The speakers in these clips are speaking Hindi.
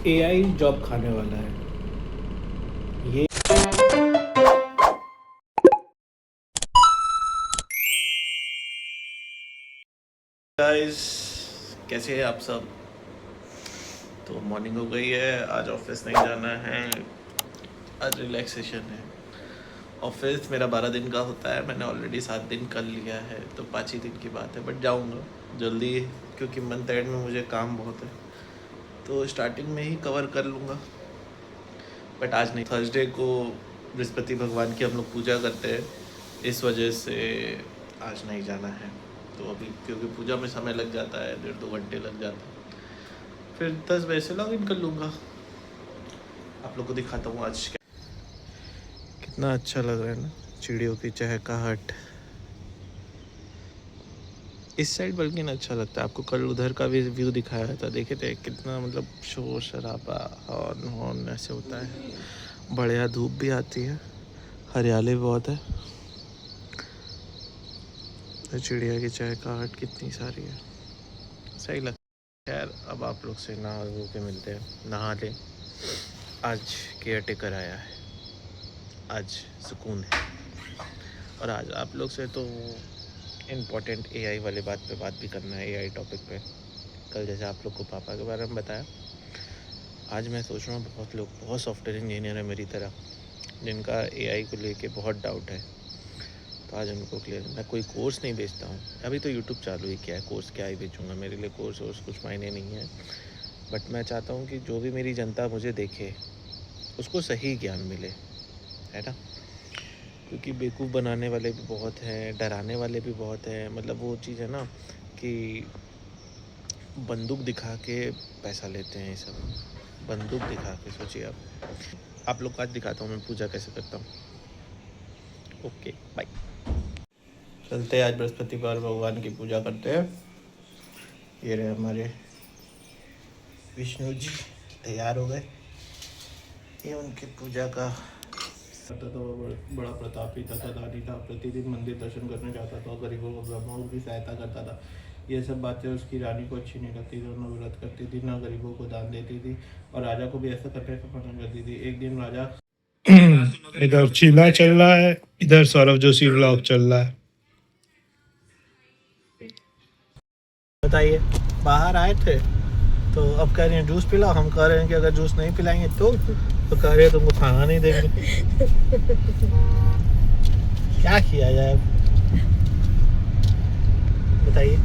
एआई जॉब खाने वाला है ये। गाइस, कैसे हैं आप सब। तो मॉर्निंग हो गई है, आज ऑफिस नहीं जाना है, आज रिलैक्सेशन है। ऑफिस मेरा 12 दिन का होता है, मैंने ऑलरेडी 7 दिन कर लिया है, तो 5 ही दिन की बात है, बट जाऊंगा जल्दी क्योंकि मंथ एंड में मुझे काम बहुत है, तो स्टार्टिंग में ही कवर कर लूँगा। बट आज नहीं, थर्सडे को बृहस्पति भगवान की हम लोग पूजा करते हैं, इस वजह से आज नहीं जाना है। तो अभी क्योंकि पूजा में समय लग जाता है, 1.5-2 घंटे लग जाता है, फिर 10 बजे से लॉग इन कर लूँगा। आप लोग को दिखाता हूँ आज कितना अच्छा लग रहा है ना, चिड़ियों की चहचहाहट। इस साइड बल्कि ना अच्छा लगता है आपको, कल उधर का भी व्यू दिखाया था, देखे थे कितना मतलब शोर शराबा हॉर्न हॉर्न ऐसे होता है। बढ़िया धूप भी आती है, हरियाली बहुत है, तो चिड़िया की चहचहाहट कितनी सारी है, सही लगता है। खैर अब आप लोग से नहा धो के मिलते हैं, नहा लें। आज केयर टेकर आया है, आज सुकून है। और आज आप लोग से तो इम्पोर्टेंट एआई वाले बात पे बात भी करना है, एआई टॉपिक पे। कल जैसे आप लोग को पापा के बारे में बताया, आज मैं सोच रहा हूँ बहुत सॉफ्टवेयर इंजीनियर है मेरी तरह, जिनका एआई को लेके बहुत डाउट है, तो आज उनको क्लियर। मैं कोई कोर्स नहीं बेचता हूँ, अभी तो यूट्यूब चालू ही किया है, कोर्स क्या ही बेचूँगा, मेरे लिए कोर्स कुछ मायने नहीं है। बट मैं चाहता हूँ कि जो भी मेरी जनता मुझे देखे उसको सही ज्ञान मिले, है ना। क्योंकि बेवकूफ़ बनाने वाले भी बहुत हैं, डराने वाले भी बहुत हैं। मतलब वो चीज़ है ना कि बंदूक दिखा के पैसा लेते हैं, ये सब बंदूक दिखा के। सोचिए आप लोग को आज दिखाता हूँ मैं पूजा कैसे करता हूँ। ओके बाय, चलते हैं आज बृहस्पतिवार भगवान की पूजा करते हैं। ये रहे हमारे विष्णु जी, तैयार हो गए, ये उनकी पूजा का। तो बड़ा प्रतापी था, दानी था, प्रतिदिन मंदिर दर्शन करने जाता था, गरीबों को ब्राह्मणों की सहायता करता था। ये सब बातें उसकी रानी को अच्छी नहीं लगती थी, ना व्रत करती थी, ना गरीबों को दान देती थी, और राजा को भी ऐसा करने का मना करती थी। एक दिन राजा इधर चीला चल रहा है, इधर सौरभ जोशी व्लॉग चल रहा है। बताइए, बाहर आए थे तो अब कह रहे हैं जूस पिलाओ। हम कह रहे हैं कि अगर जूस नहीं पिलाएंगे तो कह रहे हैं तुमको खाना नहीं देंगे। क्या किया जाए बताइए।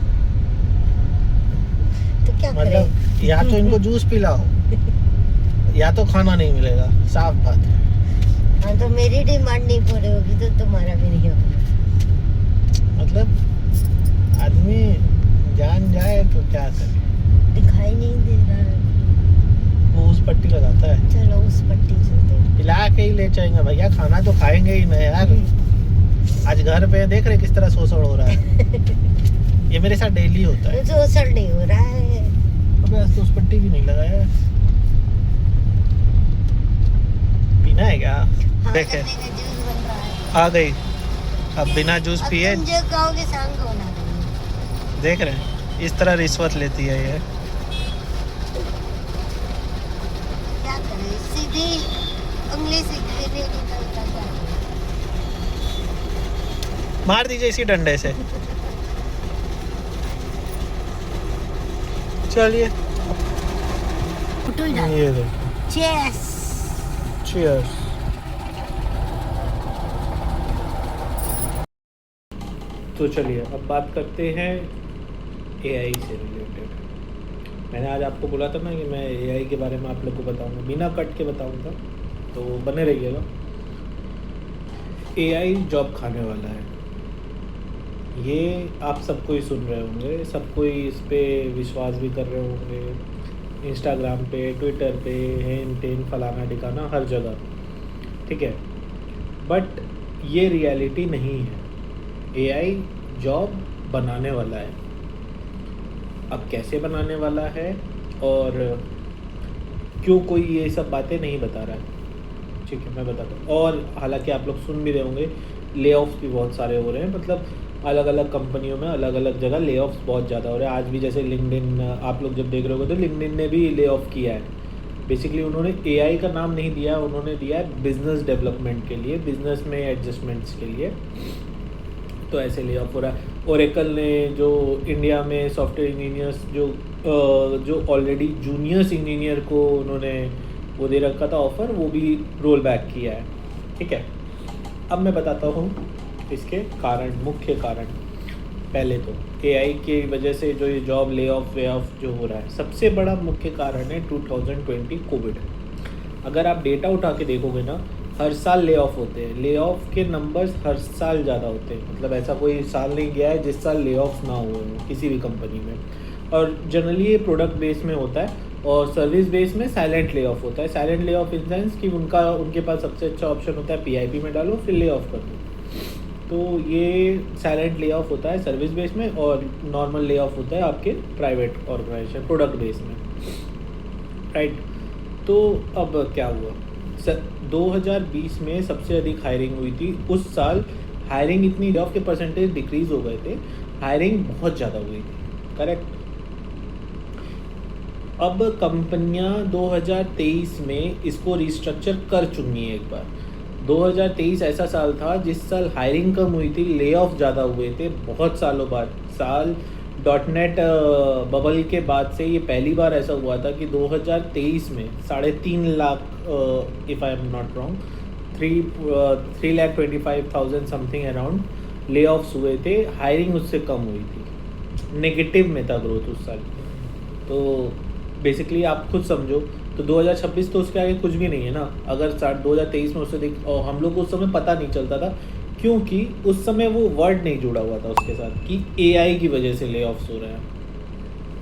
तो क्या मतलब या तो इनको जूस पिलाओ या तो खाना नहीं मिलेगा, साफ बात है। हाँ, तो मेरी डिमांड नहीं पूरी होगी तो तुम्हारा भी नहीं होगा। मतलब आदमी जान जाए तो क्या करे, दिखाई नहीं दे रहा है। वो उस पट्टी लगाता है। चलो उस पट्टी चलते। पिला के ही ले जाएंगे भैया, खाना तो खाएंगे ही ना यार। आज घर पे देख रहे किस तरह शोषण हो रहा है। ये मेरे साथ डेली होता है। शोषण नहीं हो रहा है। अबे आज तो उस पट्टी भी नहीं लगाया। पीना है क्या? हाँ, देखे जूस बन रहा है। आ गई, अब बिना जूस पिए तुम जो कहोगे सांग होना। देख रहे हैं इस तरह रिश्वत लेती है ये। क्या करें, सीधी उंगली से नहीं निकलता क्या। मार दीजिए इसी डंडे से। चलिए ये देखो, चेस। चीयर्स। तो चलिए अब बात करते हैं एआई से रिलेटेड। मैंने आज आपको बोला था ना कि मैं एआई के बारे में आप लोग को बताऊंगा, बिना कट के बताऊंगा, तो बने रहिएगा। एआई जॉब खाने वाला है, ये आप सब कोई सुन रहे होंगे, सब कोई इस पर विश्वास भी कर रहे होंगे, इंस्टाग्राम पे, ट्विटर पे, हेन टेन फलाना ठिकाना हर जगह, ठीक है। बट ये रियलिटी नहीं है। एआई जॉब बनाने वाला है। अब कैसे बनाने वाला है और क्यों कोई ये सब बातें नहीं बता रहा है, ठीक है मैं बताता हूँ। और हालांकि आप लोग सुन भी रहे होंगे, ले ऑफ्स भी बहुत सारे हो रहे हैं, मतलब अलग अलग कंपनियों में अलग अलग जगह ले ऑफ्स बहुत ज़्यादा हो रहे हैं। आज भी जैसे लिंक्डइन, आप लोग जब देख रहे होगे तो लिंक्डइन ने भी ले ऑफ किया है, बेसिकली उन्होंने एआई का नाम नहीं दिया, उन्होंने दिया है बिजनेस डेवलपमेंट के लिए, बिजनेस में एडजस्टमेंट्स के लिए। तो ऐसे ले ऑफ हो रहा है। ओरेकल ने जो इंडिया में सॉफ्टवेयर इंजीनियर्स जो ऑलरेडी जूनियर्स इंजीनियर को उन्होंने वो दे रखा था ऑफ़र, वो भी रोल बैक किया है। ठीक है, अब मैं बताता हूँ इसके कारण, मुख्य कारण। पहले तो एआई की वजह से जो ये जॉब ले ऑफ जो हो रहा है, सबसे बड़ा मुख्य कारण है 2020 कोविड। अगर आप डेटा उठा के देखोगे ना, हर साल ले ऑफ होते हैं, ले ऑफ के नंबर्स हर साल ज़्यादा होते हैं। मतलब ऐसा कोई साल नहीं गया है जिस साल ले ऑफ ना हुए हों किसी भी कंपनी में। और जनरली ये प्रोडक्ट बेस में होता है और सर्विस बेस में साइलेंट ले ऑफ होता है। Silent lay off in sense कि उनके पास सबसे अच्छा ऑप्शन होता है पीआईपी में डालो फिर ले ऑफ कर दो। तो ये साइलेंट ले ऑफ होता है सर्विस बेस में, और नॉर्मल ले ऑफ होता है आपके प्राइवेट ऑर्गेनाइजेशन प्रोडक्ट बेस में, राइट। तो अब क्या हुआ, 2020 में सबसे अधिक हायरिंग हुई थी। उस साल हायरिंग इतनी, ले ऑफ के परसेंटेज डिक्रीज़ हो गए थे, हायरिंग बहुत ज़्यादा हुई थी, करेक्ट। अब कंपनियां 2023 में इसको रिस्ट्रक्चर कर चुकी हैं एक बार। 2023 ऐसा साल था जिस साल हायरिंग कम हुई थी, ले ऑफ ज़्यादा हुए थे, बहुत सालों बाद। साल .NET बबल के बाद से ये पहली बार ऐसा हुआ था कि 2023 में 3.5 lakh, if I am not wrong, 3,25,000 something around ले ऑफ्स हुए थे। हायरिंग उससे कम हुई थी, नेगेटिव में था ग्रोथ उस साल। तो बेसिकली आप खुद समझो, तो 2026 तो उसके आगे कुछ भी नहीं है ना। अगर 2023 में उससे और हम लोग को उस समय पता नहीं चलता था, क्योंकि उस समय वो वर्ड नहीं जुड़ा हुआ था उसके साथ कि एआई की वजह से ले ऑफ्स हो रहे हैं,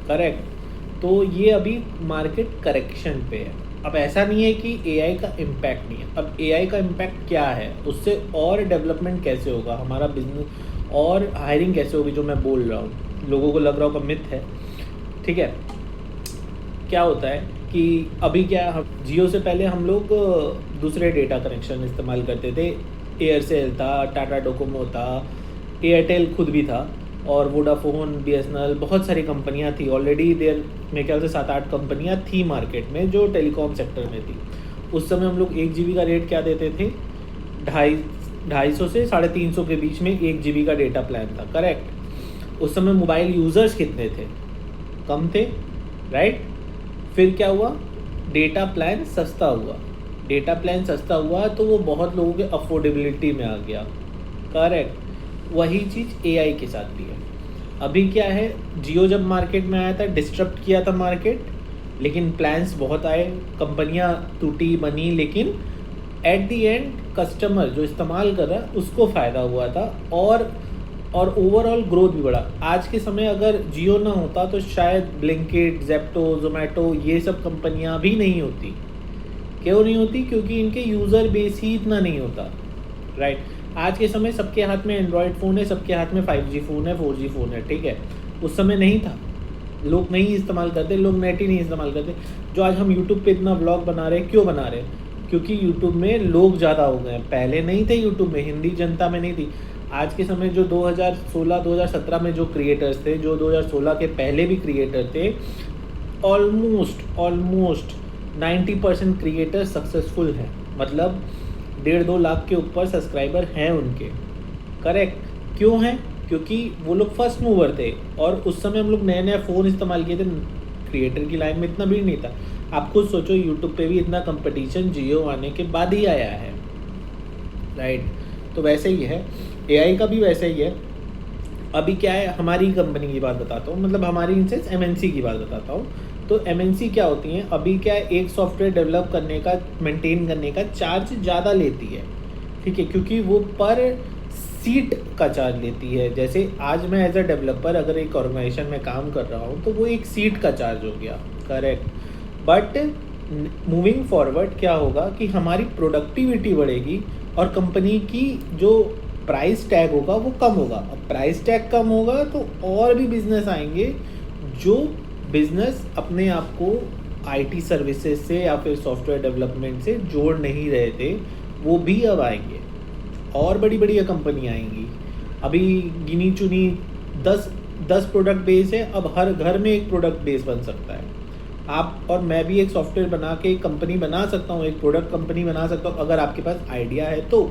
करेक्ट। तो ये अभी मार्केट करेक्शन पे है। अब ऐसा नहीं है कि एआई का इम्पैक्ट नहीं है, अब एआई का इम्पैक्ट क्या है, उससे और डेवलपमेंट कैसे होगा हमारा बिजनेस, और हायरिंग कैसे होगी, जो मैं बोल रहा हूँ लोगों को लग रहा होगा मिथ है, ठीक है। क्या होता है कि अभी क्या, जियो से पहले हम लोग दूसरे डेटा कनेक्शन इस्तेमाल करते थे। एयरसेल था, टाटा डोकोमो था, एयरटेल खुद भी था, और वोडाफोन, बीएसएनएल, बहुत सारी कंपनियां थी ऑलरेडी। देर मेरे ख्याल से 7-8 कंपनियां थी मार्केट में जो टेलीकॉम सेक्टर में थी। उस समय हम लोग 1 GB का रेट क्या देते थे, 250 से 350 के बीच में 1 GB का डेटा प्लान था, करेक्ट। उस समय मोबाइल यूज़र्स कितने थे, कम थे, राइट। फिर क्या हुआ, डेटा प्लान सस्ता हुआ। डेटा प्लान सस्ता हुआ तो वो बहुत लोगों के अफोर्डेबिलिटी में आ गया, करेक्ट। वही चीज़ एआई के साथ भी है। अभी क्या है, जियो जब मार्केट में आया था डिस्टर्ब किया था मार्केट, लेकिन प्लान्स बहुत आए, कंपनियां टूटी बनी, लेकिन एट दी एंड कस्टमर जो इस्तेमाल कर रहा है उसको फ़ायदा हुआ था, और ओवरऑल ग्रोथ भी बढ़ा। आज के समय अगर जियो ना होता तो शायद ब्लिंकिट, जेप्टो, जोमेटो, ये सब कंपनियां भी नहीं होती। क्यों नहीं होती, क्योंकि इनके यूज़र बेस ही इतना नहीं होता, राइट। आज के समय सबके हाथ में एंड्रॉयड फ़ोन है, सबके हाथ में 5G फ़ोन है, 4G फ़ोन है, ठीक है। उस समय नहीं था, लोग नहीं इस्तेमाल करते, लोग नेट ही नहीं इस्तेमाल करते। जो आज हम यूट्यूब पे इतना व्लॉग बना रहे हैं, क्यों बना रहे हैं, क्योंकि यूट्यूब में लोग ज़्यादा हो गए हैं। पहले नहीं थे यूट्यूब में, हिंदी जनता में नहीं थी। आज के समय जो 2016-2017 में जो क्रिएटर्स थे, जो 2016 के पहले भी क्रिएटर थे, ऑलमोस्ट 90% क्रिएटर सक्सेसफुल हैं। मतलब 1.5-2 लाख के ऊपर सब्सक्राइबर हैं उनके, करेक्ट। क्यों हैं, क्योंकि वो लोग फर्स्ट मूवर थे, और उस समय हम लोग नए फ़ोन इस्तेमाल किए थे, क्रिएटर की लाइन में इतना भीड़ नहीं था। आप खुद सोचो, यूट्यूब पे भी इतना कंपटीशन जियो आने के बाद ही आया है, राइट। तो वैसे ही है, एआई का भी वैसे ही है। अभी क्या है, हमारी कंपनी की बात बताता हूँ, मतलब हमारी इनसेंस MNC की बात बताता हूँ। तो MNC क्या होती हैं, अभी क्या है, एक सॉफ्टवेयर डेवलप करने का, मेंटेन करने का चार्ज ज़्यादा लेती है, ठीक है, क्योंकि वो पर सीट का चार्ज लेती है। जैसे आज मैं एज अ डेवलपर अगर एक ऑर्गेनाइजेशन में काम कर रहा हूँ तो वो एक सीट का चार्ज हो गया, करेक्ट। बट मूविंग फॉरवर्ड क्या होगा कि हमारी प्रोडक्टिविटी बढ़ेगी और कंपनी की जो प्राइस टैग होगा वो कम होगा। अब प्राइस टैग कम होगा तो और भी बिजनेस आएंगे जो बिजनेस अपने आप को IT सर्विसेज से या फिर सॉफ्टवेयर डेवलपमेंट से जोड़ नहीं रहे थे, वो भी अब आएंगे, और बड़ी बड़ी कंपनियाँ आएंगी। अभी गिनी चुनी 10 प्रोडक्ट बेस है, अब हर घर में एक प्रोडक्ट बेस बन सकता है, आप और मैं भी एक सॉफ्टवेयर बना के एक कंपनी बना सकता हूँ, एक प्रोडक्ट कंपनी बना सकता हूँ अगर आपके पास आइडिया है तो।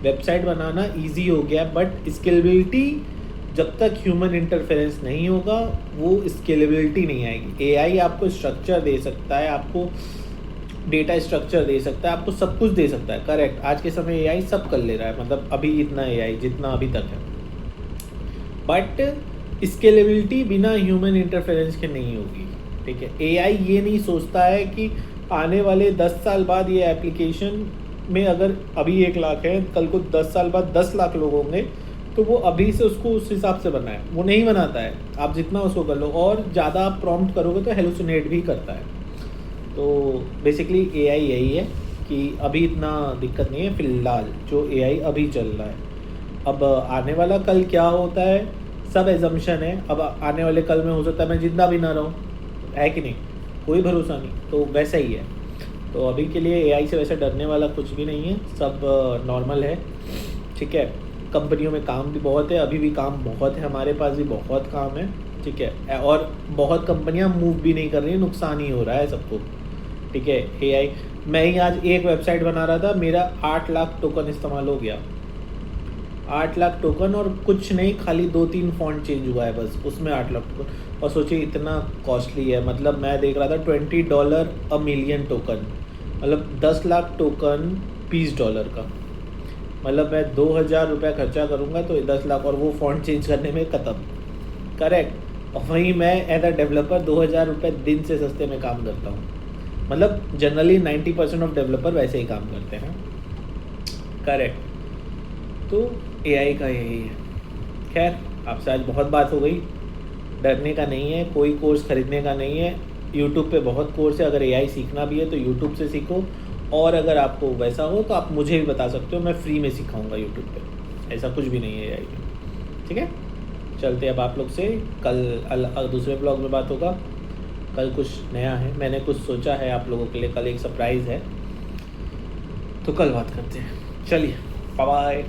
वेबसाइट बनाना इजी हो गया, बट स्केलेबिलिटी जब तक ह्यूमन इंटरफेरेंस नहीं होगा वो स्केलेबिलिटी नहीं आएगी। एआई आपको स्ट्रक्चर दे सकता है, आपको डेटा स्ट्रक्चर दे सकता है, आपको सब कुछ दे सकता है, करेक्ट। आज के समय एआई सब कर ले रहा है, मतलब अभी इतना एआई जितना अभी तक है, बट स्केलेबिलिटी बिना ह्यूमन इंटरफेरेंस के नहीं होगी, ठीक है। एआई ये नहीं सोचता है कि आने वाले 10 साल बाद ये एप्लीकेशन में अगर अभी 1 लाख है, कल को 10 साल बाद 10 लाख लोग होंगे, तो वो अभी से उसको उस हिसाब से बनाए, वो नहीं बनाता है। आप जितना उसको कर लो, और ज़्यादा आप प्रॉम्प्ट करोगे तो हेलुसिनेट भी करता है। तो बेसिकली एआई यही है कि अभी इतना दिक्कत नहीं है फ़िलहाल, जो एआई अभी चल रहा है। अब आने वाला कल क्या होता है सब एजम्पशन है। अब आने वाले कल में हो सकता है मैं जिंदा भी ना रहूँ, है कि नहीं, कोई भरोसा नहीं, तो वैसा ही है। तो अभी के लिए एआई से वैसे डरने वाला कुछ भी नहीं है, सब नॉर्मल है, ठीक है। कंपनियों में काम भी बहुत है, अभी भी काम बहुत है, हमारे पास भी बहुत काम है, ठीक है। और बहुत कंपनियां मूव भी नहीं कर रही हैं, नुकसान ही हो रहा है सबको, ठीक है। एआई, मैं ही आज एक वेबसाइट बना रहा था, मेरा 8 लाख टोकन इस्तेमाल हो गया, 8 लाख टोकन, और कुछ नहीं, खाली 2-3 फॉन्ट चेंज हुआ है बस, उसमें 8 लाख टोकन। और सोचिए इतना कॉस्टली है, मतलब मैं देख रहा था $20 अ मिलियन टोकन, मतलब 10 लाख टोकन $20 का, मतलब मैं 2000 रुपया खर्चा करूँगा तो 10 लाख, और वो फॉन्ट चेंज करने में ख़त्म, करेक्ट। और वहीं मैं एज अ डेवलपर 2000 रुपये दिन से सस्ते में काम करता हूँ, मतलब जनरली 90% ऑफ डेवलपर वैसे ही काम करते हैं, करेक्ट। तो एआई का यही है। खैर, आपसे आज बहुत बात हो गई, डरने का नहीं है, कोई कोर्स खरीदने का नहीं है, यूट्यूब पे बहुत कोर्स है, अगर एआई सीखना भी है तो यूट्यूब से सीखो, और अगर आपको वैसा हो तो आप मुझे भी बता सकते हो, मैं फ्री में सिखाऊंगा यूट्यूब पे, ऐसा कुछ भी नहीं है एआई में, ठीक है। चलते अब आप लोग से कल दूसरे ब्लॉग में बात होगा। कल कुछ नया है, मैंने कुछ सोचा है आप लोगों के लिए, कल एक सरप्राइज़ है, तो कल बात करते हैं। चलिए, बाय बाय।